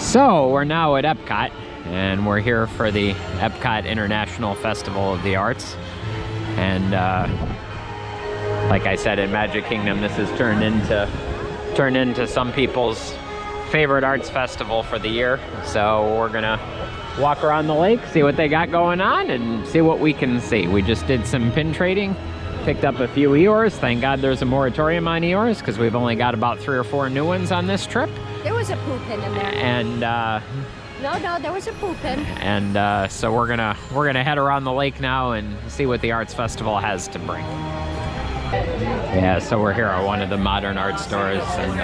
So we're now at EPCOT, and we're here for the EPCOT International Festival of the Arts. And like I said, in Magic Kingdom, this has turned into some people's favorite arts festival for the year. So we're gonna walk around the lake, see what they got going on, and see what we can see. We just did some pin trading, picked up a few Eeyores. Thank God there's a moratorium on Eeyores, because we've only got about 3 or 4 new ones on this trip. There was a poo pin in there. And no, there was a poo pin. And so we're gonna head around the lake now and see what the arts festival has to bring. Yeah, so we're here at one of the modern art stores, and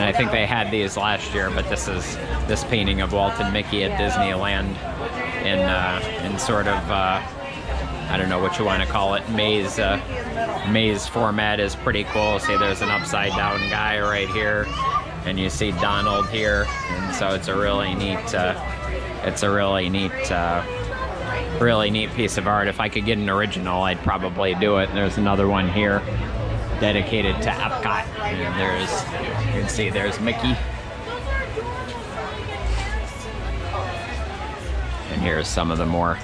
I think they had these last year, but this is this painting of Walt and Mickey at Disneyland in sort of I don't know what you want to call it, maze format is pretty cool. See, there's an upside down guy right here, and you see Donald here, and so it's a really neat piece of art. If I could get an original, I'd probably do it. And there's another one here dedicated to EPCOT, and you can see there's Mickey. And here's some of the more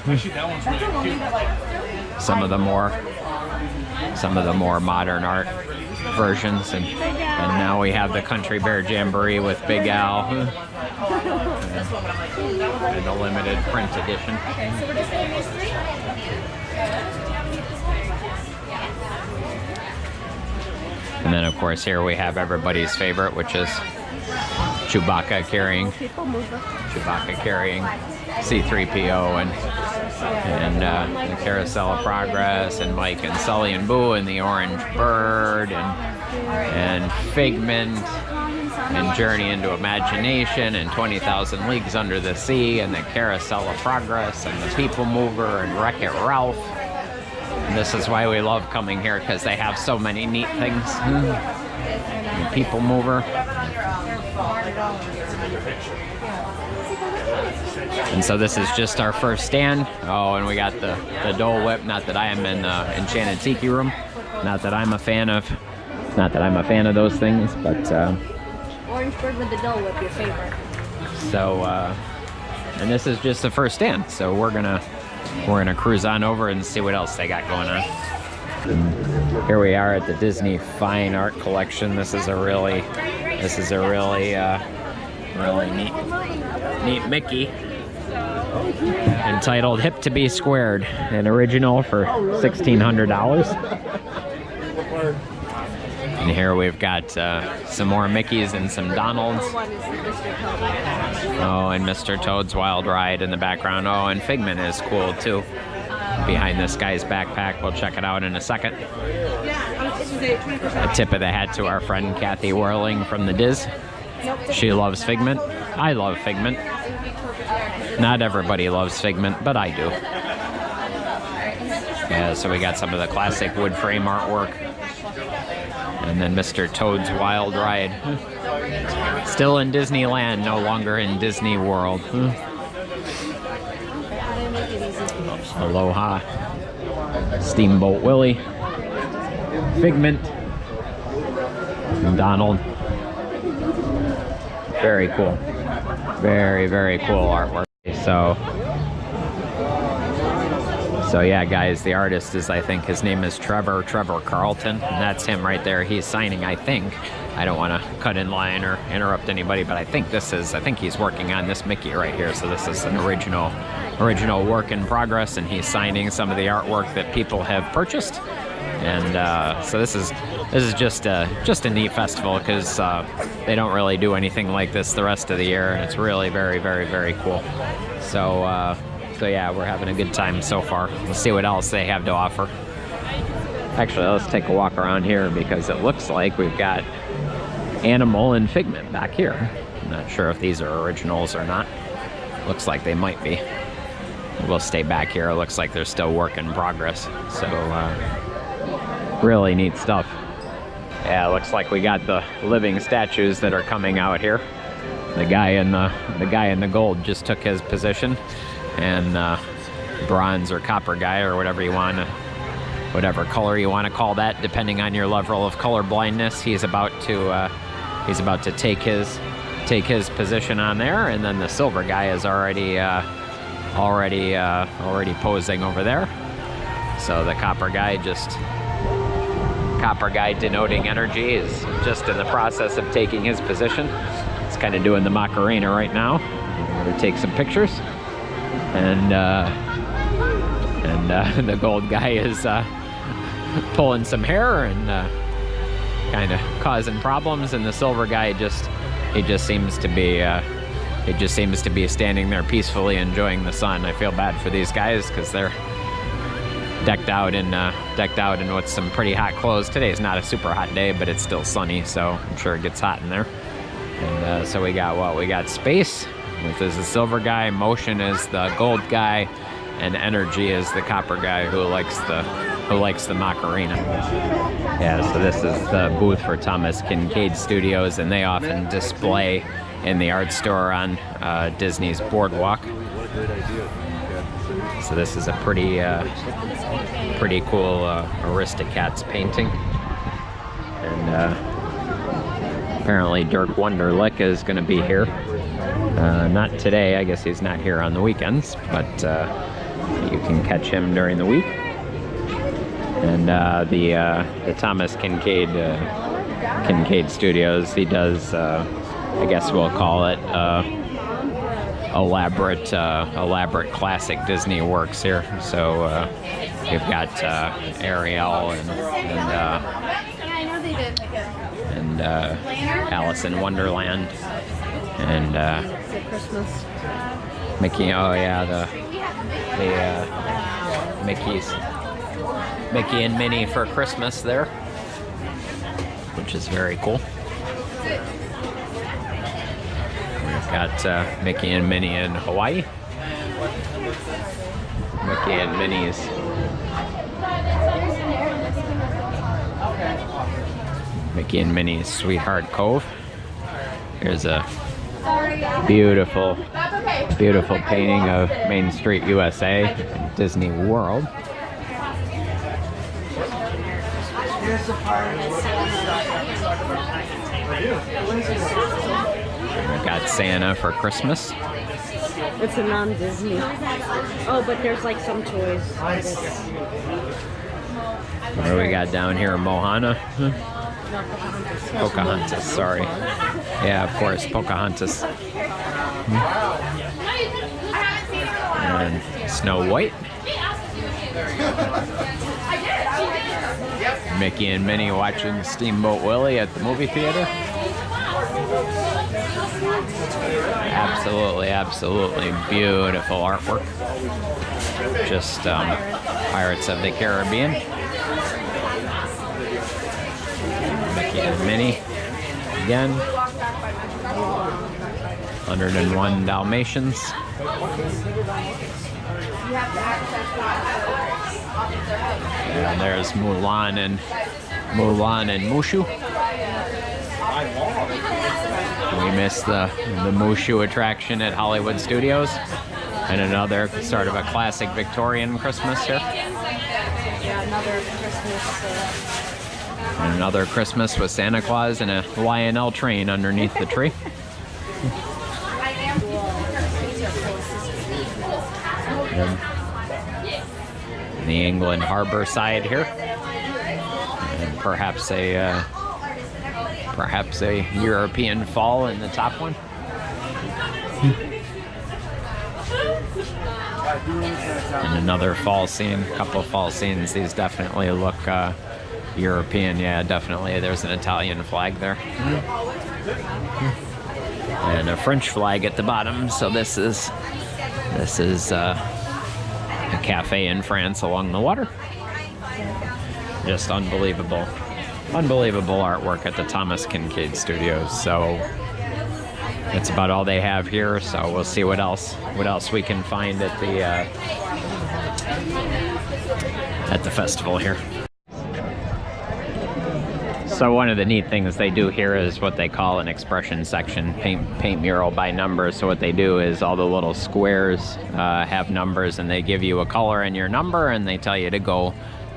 modern art versions, and now we have the Country Bear Jamboree with Big Al and a limited print edition. Okay, so we're just doing these 3? And then of course here we have everybody's favorite, which is Chewbacca carrying C-3PO and the Carousel of Progress, and Mike and Sully and Boo and the Orange Bird and Figment and Journey into Imagination and 20,000 Leagues Under the Sea and the Carousel of Progress and the People Mover and Wreck-It Ralph. And this is why we love coming here, because they have so many neat things. The People Mover. And so this is just our first stand. Oh, and we got the Dole Whip. Not that I am in the Enchanted Tiki Room. Not that I'm a fan of those things, but Orange Bird with the Dole Whip, your favorite. So and this is just the first stand. So we're gonna cruise on over and see what else they got going on. And here we are at the Disney Fine Art Collection. This is a really neat Mickey, entitled Hip to Be Squared, an original for $1,600. And here we've got some more Mickeys and some Donalds. Oh, and Mr. Toad's Wild Ride in the background. Oh, and Figment is cool too, behind this guy's backpack. We'll check it out in a second. A tip of the hat to our friend Kathy Whirling from the Diz. She loves Figment. I love Figment. Not everybody loves Figment, but I do. Yeah, so we got some of the classic wood frame artwork. And then Mr. Toad's Wild Ride. Still in Disneyland, no longer in Disney World. Aloha. Steamboat Willie. Figment. And Donald. Very cool. Very, very cool artwork. So yeah, guys, the artist is, I think his name is Trevor Carlton, and that's him right there. He's signing, I think. I don't want to cut in line or interrupt anybody, but I think he's working on this Mickey right here. So this is an original work in progress, and he's signing some of the artwork that people have purchased. And so this is just a neat festival, because they don't really do anything like this the rest of the year, and it's really very, very, very cool. So yeah, we're having a good time so far. Let's see what else they have to offer. Actually, let's take a walk around here, because it looks like we've got Animal and Figment back here. I'm not sure if these are originals or not. Looks like they might be. We'll stay back here. It looks like they're still work in progress. So really neat stuff. Yeah, it looks like we got the living statues that are coming out here. The guy in the gold just took his position, and bronze or copper guy, or whatever color you want to call that, depending on your level of color blindness, he's about to take his take his position on there, and then the silver guy is already posing over there. So the copper guy denoting energy is just in the process of taking his position. It's kind of doing the Macarena right now. We'll take some pictures, and the gold guy is pulling some hair and kind of causing problems, and the silver guy just seems to be standing there peacefully enjoying the sun. I feel bad for these guys because they're decked out in with some pretty hot clothes. Today's not a super hot day, but it's still sunny, so I'm sure it gets hot in there. And so we got space, which is the silver guy, motion is the gold guy, and energy is the copper guy who likes the Macarena. Yeah, so this is the booth for Thomas Kinkade Studios, and they often display in the art store on Disney's Boardwalk. So this is a pretty cool Aristocats painting, and apparently Dirk Wunderlich is going to be here. Not today, I guess he's not here on the weekends, but you can catch him during the week. And the Thomas Kinkade Studios, he does, I guess we'll call it elaborate classic Disney works here. So you've got Ariel and Alice in Wonderland and Christmas. Mickey. Oh yeah, the Mickey and Minnie for Christmas there, which is very cool. We've got Mickey and Minnie in Hawaii. Mickey and Minnie's Sweetheart Cove. Here's a beautiful painting of Main Street, USA, Disney World. We've got Santa for Christmas. It's a non-Disney. Oh, but there's like some toys. What do we got down here? Moana? Pocahontas, sorry. Yeah, of course, Pocahontas. And Snow White. Mickey and Minnie watching Steamboat Willie at the movie theater. Absolutely beautiful artwork. Just Pirates of the Caribbean. Mickey and Minnie again. 101 Dalmatians. And there's Mulan and Mushu. We missed the Mushu attraction at Hollywood Studios. And another sort of a classic Victorian Christmas here. Yeah, another Christmas. And another Christmas with Santa Claus and a Lionel train underneath the tree. And the England Harbor side here. And perhaps a European fall in the top one. And another fall scene, a couple of fall scenes. These definitely look European. Yeah, definitely. There's an Italian flag there. And a French flag at the bottom. So this is a cafe in France along the water. Just unbelievable artwork at the Thomas Kinkade Studios. So that's about all they have here. So we'll see what else we can find at the festival here. So one of the neat things they do here is what they call an expression section, paint mural by numbers. So what they do is all the little squares have numbers, and they give you a color and your number, and they tell you to go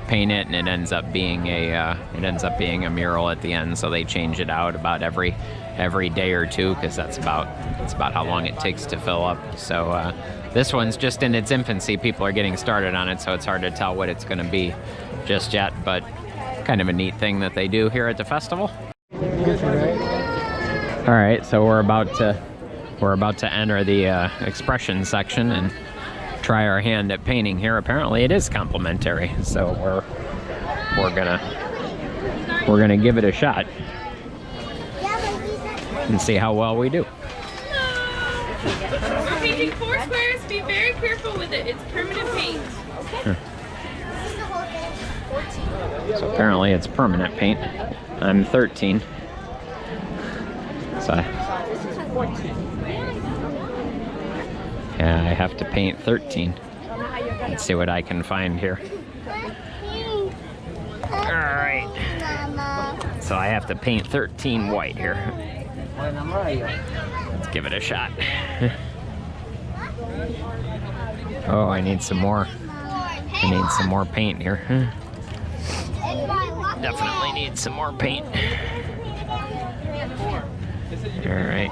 paint it, and it ends up being a mural at the end. So they change it out about every every day or two, because that's about how long it takes to fill up. So this one's just in its infancy. People are getting started on it, so it's hard to tell what it's going to be just yet, but kind of a neat thing that they do here at the festival. All right, so we're about to enter the expression section and try our hand at painting here. Apparently it is complimentary, so we're gonna give it a shot and see how well we do. We're painting 4 squares. Be very careful with it. It's permanent paint. So apparently it's permanent paint. I'm 13. So yeah, I have to paint 13. Let's see what I can find here. Alright. So I have to paint 13 white here. Let's give it a shot. Oh, I need some more. I need some more paint here. Definitely need some more paint. Alright.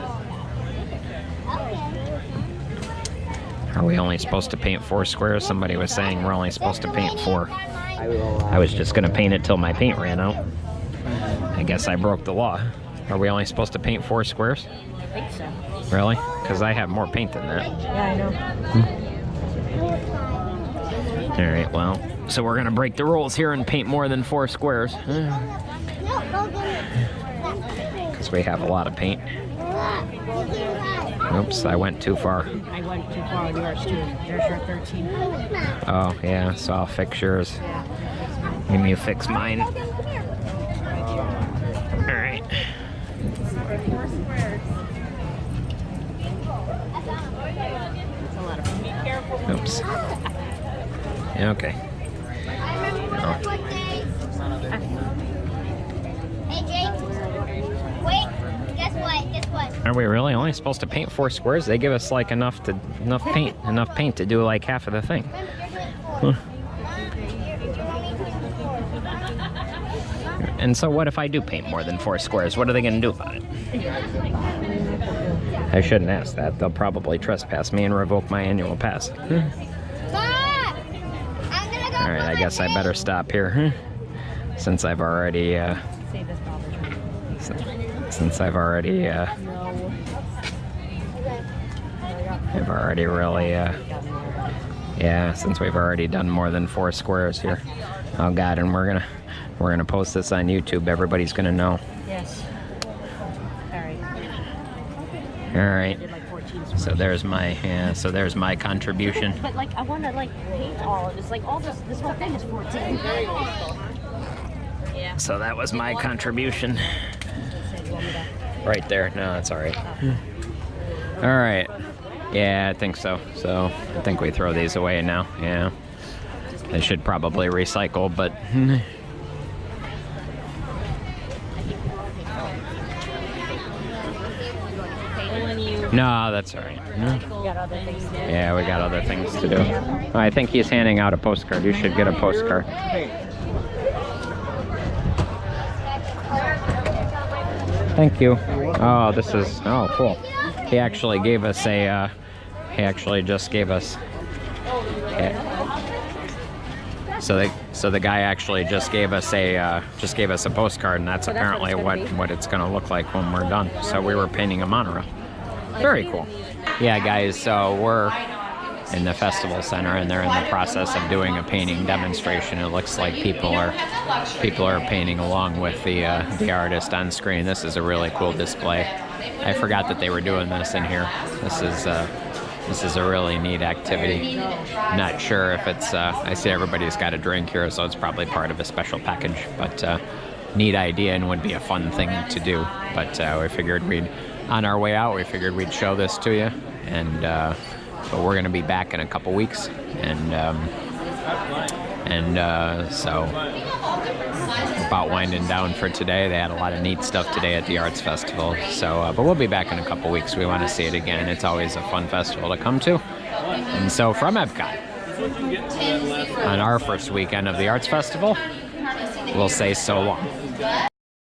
Are we only supposed to paint 4 squares? Somebody was saying we're only supposed to paint 4. I was just gonna paint it till my paint ran out. I guess I broke the law. Are we only supposed to paint 4 squares? I think so. Really? Because I have more paint than that. Yeah, I know. Alright, well, so we're gonna break the rules here and paint more than 4 squares. Because we have a lot of paint. Oops, I went too far. I went too far on yours too. There's your 13. Oh, yeah, so I'll fix yours. Let me fix mine. Alright. Oops. Okay. Oh. Hey Jake, wait, guess what? Are we really only supposed to paint 4 squares? They give us like enough paint to do like half of the thing. Huh. And so what if I do paint more than 4 squares? What are they going to do about it? I shouldn't ask that. They'll probably trespass me and revoke my annual pass. Alright, I guess I better stop here. Since I've already, since we've already done more than 4 squares here. Oh God, and we're gonna post this on YouTube. Everybody's gonna know. Yes. All right. So there's my contribution. But like, I want to like paint all of this. Like all this whole thing is 14. Yeah. So that was my contribution. Right there. No, that's all right. All right. Yeah, I think so. So I think we throw these away now. Yeah. They should probably recycle, but. No, that's all right. Yeah, we got other things to do. I think he's handing out a postcard. You should get a postcard. Thank you. Oh, this is, oh, cool. He actually gave us a, he actually just gave us, so the guy actually just gave us a postcard, and that's apparently what it's gonna look like when we're done. So we were painting a monorail. Very cool. Yeah, guys, so we're in the festival center and they're in the process of doing a painting demonstration. It looks like people are painting along with the artist on screen. This is a really cool display. I forgot that they were doing this in here. This is a really neat activity. Not sure if it's, I see everybody's got a drink here, so it's probably part of a special package, but neat idea and would be a fun thing to do. But we figured on our way out, we figured we'd show this to you, and but we're gonna be back in a couple weeks, and so about winding down for today. They had a lot of neat stuff today at the Arts Festival, so but we'll be back in a couple weeks. We want to see it again. It's always a fun festival to come to, and so from EPCOT, on our first weekend of the Arts Festival, we'll say so long.